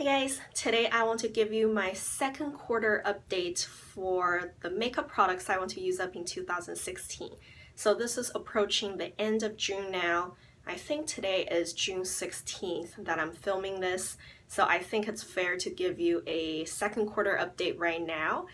guys, today I want to give you my second quarter update for the makeup products I want to use up in 2016. So this is approaching the end of June now. I think today is June 16th that I'm filming this, so I think it's fair to give you a second quarter update right now.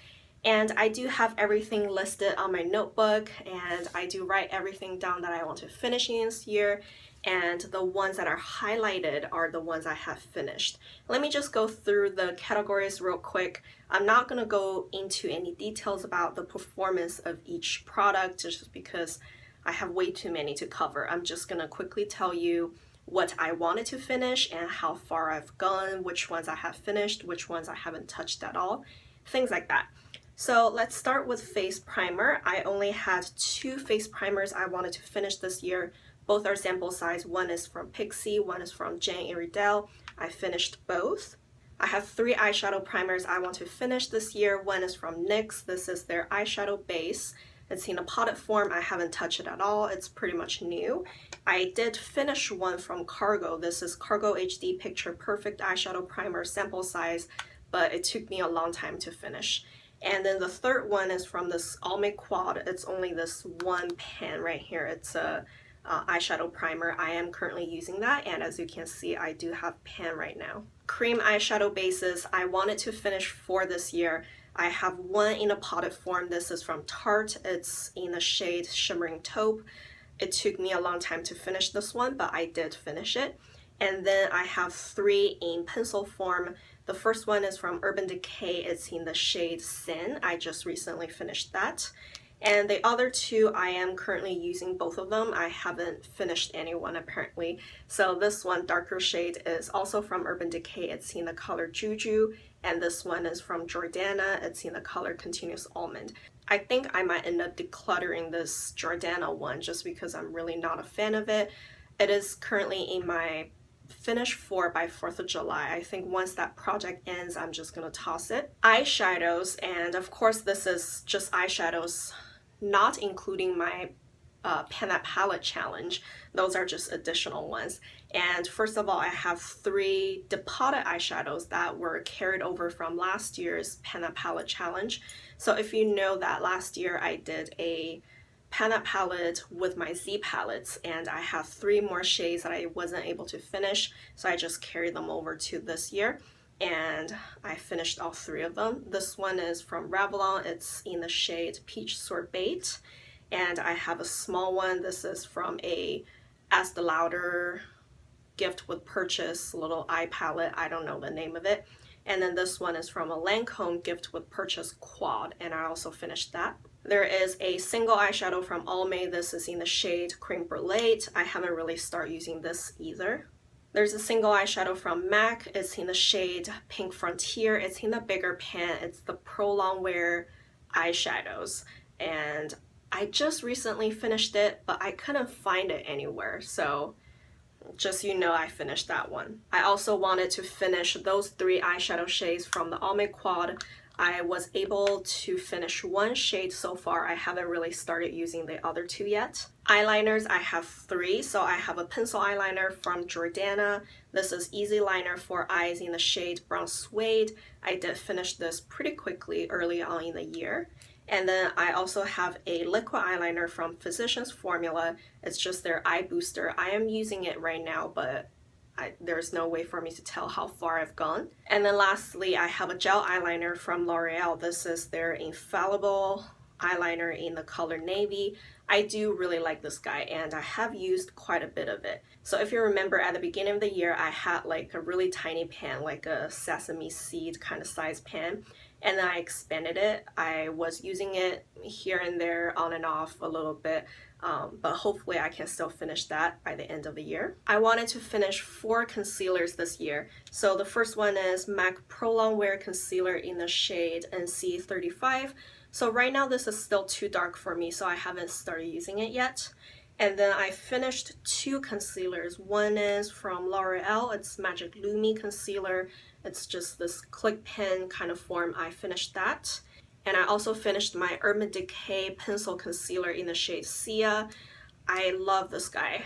And I do have everything listed on my notebook, and I do write everything down that I want to finish in this year, and the ones that are highlighted are the ones I have finished. Let me just go through the categories real quick. I'm not going to go into any details about the performance of each product just because I have way too many to cover. I'm just going to quickly tell you what I wanted to finish and how far I've gone, which ones I have finished, which ones I haven't touched at all, things like that. So let's start with face primer. I only had 2 face primers I wanted to finish this year. Both are sample size. One is from Pixie, one is from Jane Iredale. I finished both. I have 3 eyeshadow primers I want to finish this year. One is from NYX. This is their eyeshadow base. It's in a potted form. I haven't touched it at all. It's pretty much new. I did finish one from Cargo. This is Cargo HD Picture Perfect Eyeshadow Primer sample size, but it took me a long time to finish. And then the third one is from this Almay Quad. It's only this one pan right here. It's a eyeshadow primer. I am currently using that, and as you can see, I do have pan right now. Cream eyeshadow bases, I wanted to finish 4 this year. I have one in a potted form. This is from Tarte. It's in the shade Shimmering Taupe. It took me a long time to finish this one, but I did finish it. And then I have 3 in pencil form. The first one is from Urban Decay. It's in the shade Sin. I just recently finished that. And the other 2, I am currently using both of them. I haven't finished any one apparently. So this one, darker shade, is also from Urban Decay. It's in the color Juju. And this one is from Jordana. It's in the color Continuous Almond. I think I might end up decluttering this Jordana one just because I'm really not a fan of it. It is currently in my finish 4 by 4th of July. I think once that project ends, I'm just gonna toss it. Eyeshadows, and of course this is just eyeshadows, not including my Pan That Palette challenge. Those are just additional ones. And first of all, I have 3 depotted eyeshadows that were carried over from last year's Pan That Palette challenge. So if you know that last year I did a Pan That Palette with my Z palettes, and I have 3 more shades that I wasn't able to finish, so I just carried them over to this year, and I finished all 3 of them. This one is from Revlon. It's in the shade Peach Sorbet, and I have a small one. This is from a Estee Lauder gift with purchase little eye palette. I don't know the name of it. And then this one is from a Lancome gift with purchase quad, and I also finished that. There is a single eyeshadow from Almay. This is in the shade Cream Brulee. I haven't really started using this either. There's a single eyeshadow from MAC. It's in the shade Pink Frontier. It's in the bigger pan. It's the Pro Longwear eyeshadows. And I just recently finished it, but I couldn't find it anywhere. So just so you know, I finished that one. I also wanted to finish those 3 eyeshadow shades from the Almay Quad. I was able to finish 1 shade so far. I haven't really started using the other 2 yet. Eyeliners, I have 3. So I have a pencil eyeliner from Jordana. This is Easy Liner for Eyes in the shade Brown Suede. I did finish this pretty quickly early on in the year. And then I also have a liquid eyeliner from Physicians Formula. It's just their eye booster. I am using it right now, but there's no way for me to tell how far I've gone. And then lastly, I have a gel eyeliner from L'Oreal. This is their Infallible eyeliner in the color Navy. I do really like this guy, and I have used quite a bit of it. So if you remember, at the beginning of the year, I had like a really tiny pan, like a sesame seed kind of size pan, and then I expanded it. I was using it here and there on and off a little bit, but hopefully I can still finish that by the end of the year. I wanted to finish 4 concealers this year. So the first one is MAC Pro Longwear Concealer in the shade NC35. So right now this is still too dark for me, so I haven't started using it yet. And then I finished 2 concealers. One is from L'Oreal. It's Magic Lumi Concealer. It's just this click pen kind of form. I finished that. And I also finished my Urban Decay Pencil Concealer in the shade Sia. I love this guy.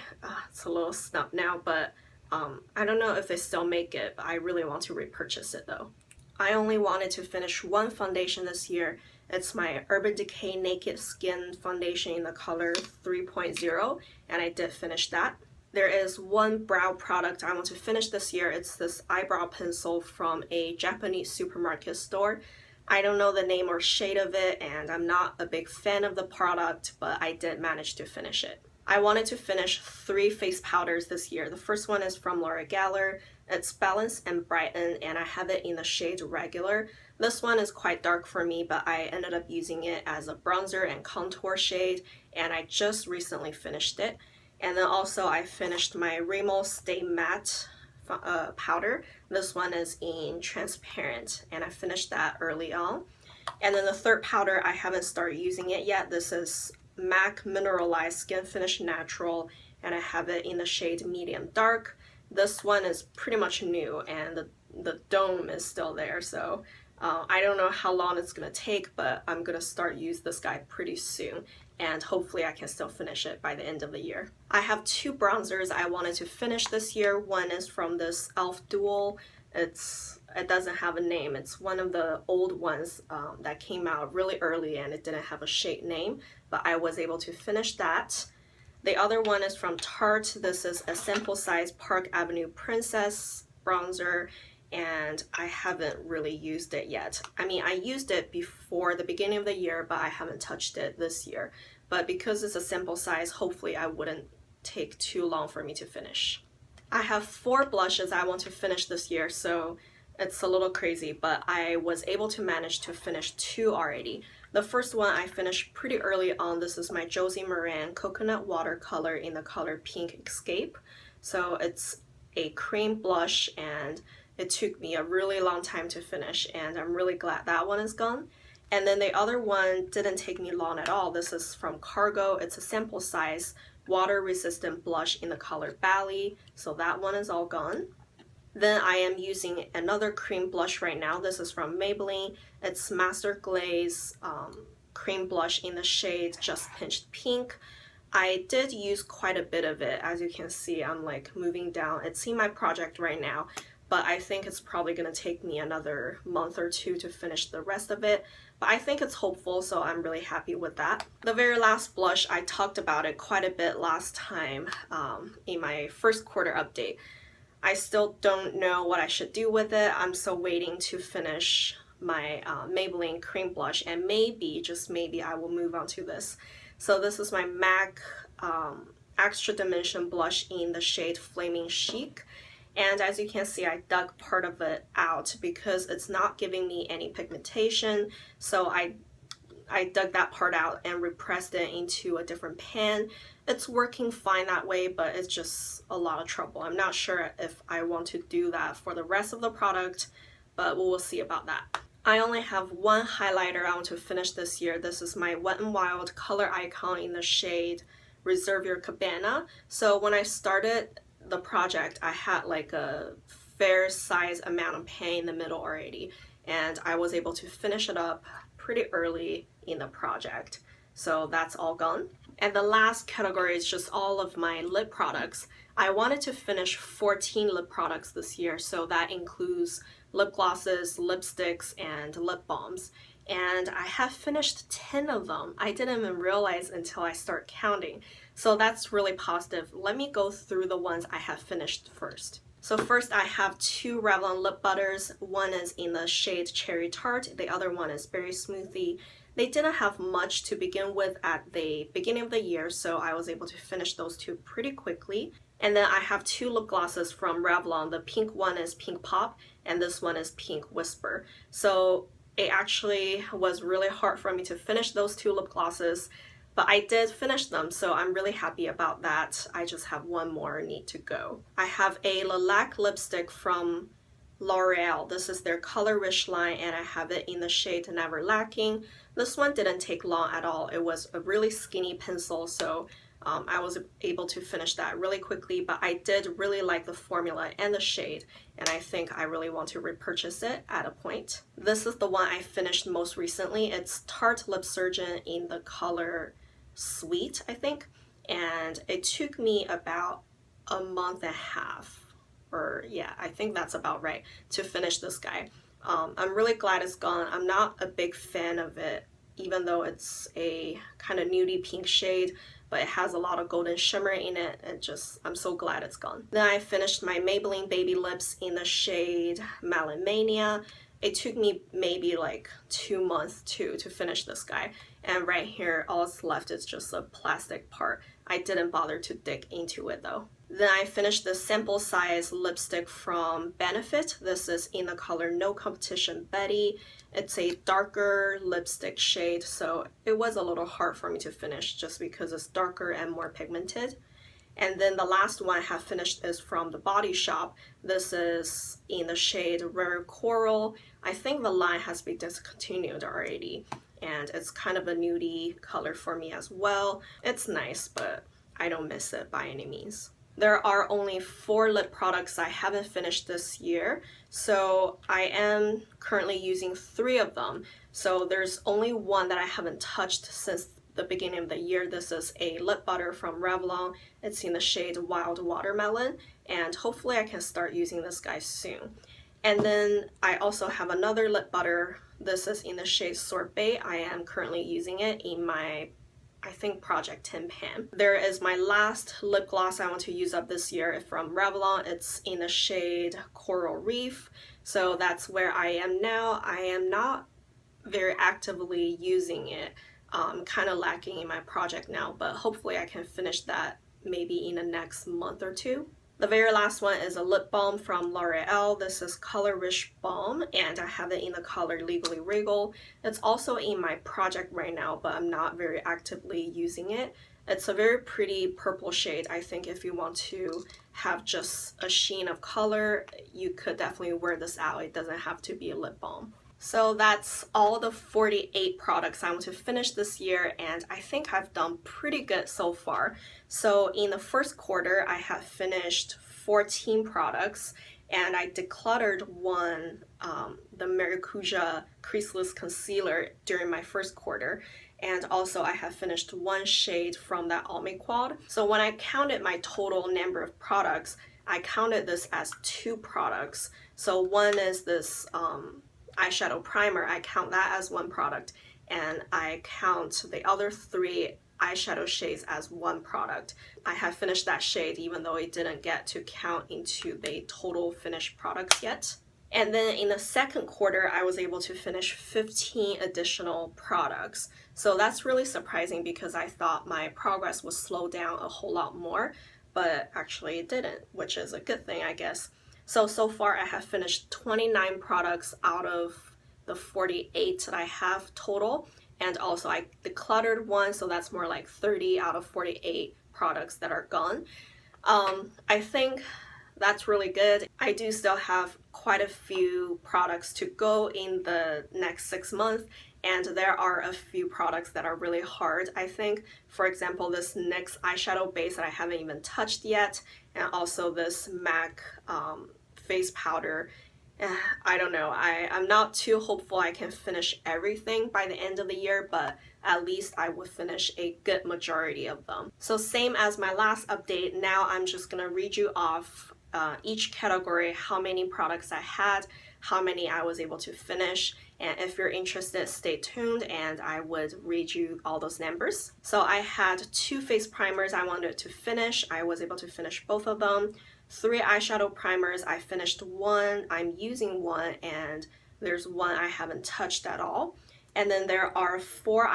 It's a little snub now, but I don't know if they still make it, but I really want to repurchase it though. I only wanted to finish one foundation this year. It's my Urban Decay Naked Skin foundation in the color 3.0, and I did finish that. There is one brow product I want to finish this year. It's this eyebrow pencil from a Japanese supermarket store. I don't know the name or shade of it, and I'm not a big fan of the product, but I did manage to finish it. I wanted to finish 3 face powders this year. The first one is from Laura Geller. It's Balance and Brighten, and I have it in the shade Regular. This one is quite dark for me, but I ended up using it as a bronzer and contour shade, and I just recently finished it. And then also I finished my Rimmel Stay Matte powder. This one is in transparent, and I finished that early on. And then the third powder, I haven't started using it yet. This is MAC Mineralized Skin Finish Natural, and I have it in the shade Medium Dark. This one is pretty much new, and the dome is still there, so I don't know how long it's gonna take, but I'm gonna start use this guy pretty soon, and hopefully I can still finish it by the end of the year. I have 2 bronzers I wanted to finish this year. One is from this e.l.f. Dual. It doesn't have a name. It's one of the old ones that came out really early, and it didn't have a shade name, but I was able to finish that. The other one is from Tarte. This is a sample size Park Avenue Princess bronzer, and I haven't really used it yet. I mean, I used it before the beginning of the year, but I haven't touched it this year. But because it's a sample size, hopefully I wouldn't take too long for me to finish. I have 4 blushes I want to finish this year, so it's a little crazy, but I was able to manage to finish 2 already. The first one I finished pretty early on. This is my Josie Maran Coconut Watercolor in the color Pink Escape. So it's a cream blush, and it took me a really long time to finish, and I'm really glad that one is gone. And then the other one didn't take me long at all. This is from Cargo. It's a sample size water resistant blush in the color Bali, so that one is all gone. Then I am using another cream blush right now. This is from Maybelline. It's Master Glaze cream blush in the shade Just Pinched Pink. I did use quite a bit of it. As you can see, I'm like moving down. It's in my project right now, but I think it's probably gonna take me another month or 2 to finish the rest of it. But I think it's hopeful, so I'm really happy with that. The very last blush, I talked about it quite a bit last time in my first quarter update. I still don't know what I should do with it. I'm still waiting to finish my Maybelline cream blush, and maybe, just maybe, I will move on to this. So this is my MAC Extra Dimension blush in the shade Flaming Chic. And as you can see, I dug part of it out because it's not giving me any pigmentation. So I dug that part out and repressed it into a different pan. It's working fine that way, but it's just a lot of trouble. I'm not sure if I want to do that for the rest of the product, but we'll see about that. I only have one highlighter I want to finish this year. This is my Wet n Wild Color Icon in the shade Reserve Your Cabana. So when I started the project, I had like a fair size amount of paint in the middle already, and I was able to finish it up pretty early in the project. So that's all gone. And the last category is just all of my lip products. I wanted to finish 14 lip products this year, so that includes lip glosses, lipsticks, and lip balms. And I have finished 10 of them. I didn't even realize until I start counting. So that's really positive. Let me go through the ones I have finished first. So first I have 2 Revlon lip butters. One is in the shade Cherry Tart. The other one is Berry Smoothie. They didn't have much to begin with at the beginning of the year, so I was able to finish those 2 pretty quickly. And then I have 2 lip glosses from Revlon. The pink one is Pink Pop, and this one is Pink Whisper. So it actually was really hard for me to finish those 2 lip glosses, but I did finish them, so I'm really happy about that. I just have one more need to go. I have a lilac lipstick from L'Oreal. This is their Color Rich line, and I have it in the shade Never Lacking. This one didn't take long at all. It was a really skinny pencil, so I was able to finish that really quickly, but I did really like the formula and the shade, and I think I really want to repurchase it at a point. This is the one I finished most recently. It's Tarte Lip Surgeon in the color Sweet, I think, and it took me about a month and a half or yeah, I think that's about right, to finish this guy. I'm really glad it's gone. I'm not a big fan of it, even though it's a kind of nudie pink shade, but it has a lot of golden shimmer in it, and just, I'm so glad it's gone. Then I finished my Maybelline Baby Lips in the shade Melon Mania. It took me maybe like 2 months to finish this guy, and right here all that's left is just a plastic part. I didn't bother to dig into it though. Then I finished the sample size lipstick from Benefit. This is in the color No Competition Betty. It's a darker lipstick shade, so it was a little hard for me to finish just because it's darker and more pigmented. And then the last one I have finished is from the Body Shop. This is in the shade Rare Coral. I think the line has been discontinued already, and it's kind of a nudie color for me as well. It's nice, but I don't miss it by any means. There are only 4 lip products I haven't finished this year, so I am currently using 3 of them. So there's only one that I haven't touched since the beginning of the year. This is a lip butter from Revlon. It's in the shade Wild Watermelon, and hopefully I can start using this guy soon. And then I also have another lip butter. This is in the shade Sorbet. I am currently using it in my, I think, Project Tin Pan. There is my last lip gloss I want to use up this year from Revlon. It's in the shade Coral Reef. So that's where I am now. I am not very actively using it. Kind of lacking in my project now, but hopefully I can finish that maybe in the next month or 2. The very last one is a lip balm from L'Oreal. This is Color Rich Balm, and I have it in the color Legally Regal. It's also in my project right now, but I'm not very actively using it. It's a very pretty purple shade. I think if you want to have just a sheen of color, you could definitely wear this out. It doesn't have to be a lip balm. So that's all the 48 products I want to finish this year, and I think I've done pretty good so far. So in the first quarter, I have finished 14 products, and I decluttered one, the Maracuja Creaseless Concealer during my first quarter. And also I have finished 1 shade from that Almay Quad. So when I counted my total number of products, I counted this as 2 products. So one is this eyeshadow primer. I count that as 1 product, and I count the other 3 eyeshadow shades as 1 product. I have finished that shade even though it didn't get to count into the total finished products yet. And then in the second quarter, I was able to finish 15 additional products. So that's really surprising because I thought my progress would slow down a whole lot more, but actually it didn't, which is a good thing, I guess. So far I have finished 29 products out of the 48 that I have total, and also I decluttered 1, so that's more like 30 out of 48 products that are gone. I think that's really good. I do still have quite a few products to go in the next 6 months, and there are a few products that are really hard, I think. For example, this NYX eyeshadow base that I haven't even touched yet, and also this MAC face powder. I don't know, I'm not too hopeful I can finish everything by the end of the year, but at least I would finish a good majority of them. So same as my last update, now I'm just gonna read you off each category, how many products I had, how many I was able to finish, and if you're interested, stay tuned and I would read you all those numbers. So I had 2 face primers I wanted to finish. I was able to finish both of them. 3 eyeshadow primers, I finished 1, I'm using 1, and there's 1 I haven't touched at all. And then there are 4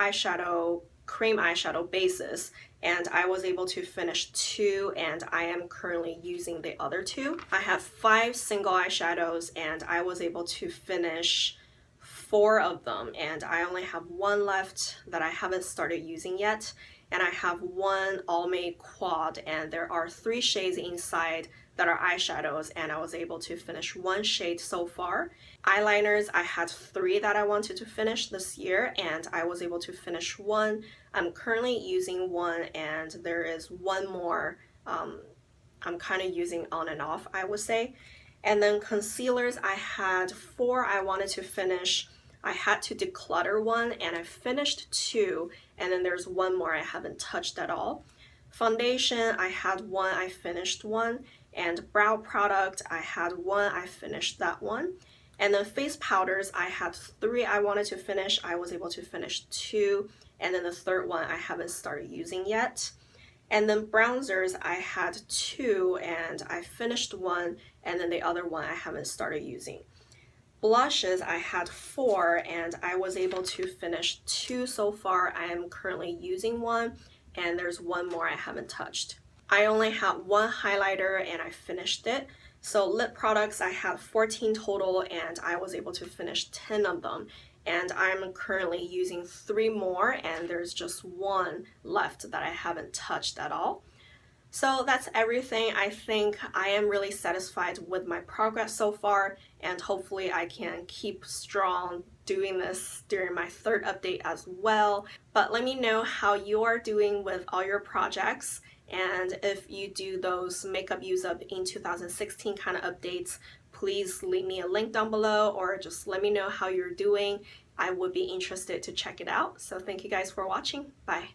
cream eyeshadow bases, and I was able to finish 2, and I am currently using the other 2. I have 5 single eyeshadows, and I was able to finish 4 of them, and I only have 1 left that I haven't started using yet. And I have 1 Almay Quad, and there are 3 shades inside that are eyeshadows, and I was able to finish 1 shade so far. Eyeliners, I had 3 that I wanted to finish this year, and I was able to finish 1. I'm currently using 1, and there is 1 more I'm kind of using on and off, I would say. And then concealers, I had 4 I wanted to finish. I had to declutter 1, and I finished 2, and then there's 1 more I haven't touched at all. Foundation, I had 1, I finished 1, And brow product, I had one, I finished that one. And then face powders, I had 3 I wanted to finish. I was able to finish 2, and then the third one I haven't started using yet. And then bronzers, I had 2 and I finished one, and then the other one I haven't started using. Blushes, I had 4 and I was able to finish 2 so far. I am currently using one, and there's one more I haven't touched. I only had one highlighter and I finished it. So lip products, I had 14 total and I was able to finish 10 of them. And I'm currently using 3 more, and there's just one left that I haven't touched at all. So that's everything. I think I am really satisfied with my progress so far, and hopefully I can keep strong doing this during my 3rd update as well. But let me know how you are doing with all your projects, and if you do those makeup use up in 2016 kind of updates, please leave me a link down below or just let me know how you're doing. I would be interested to check it out. So thank you guys for watching. Bye.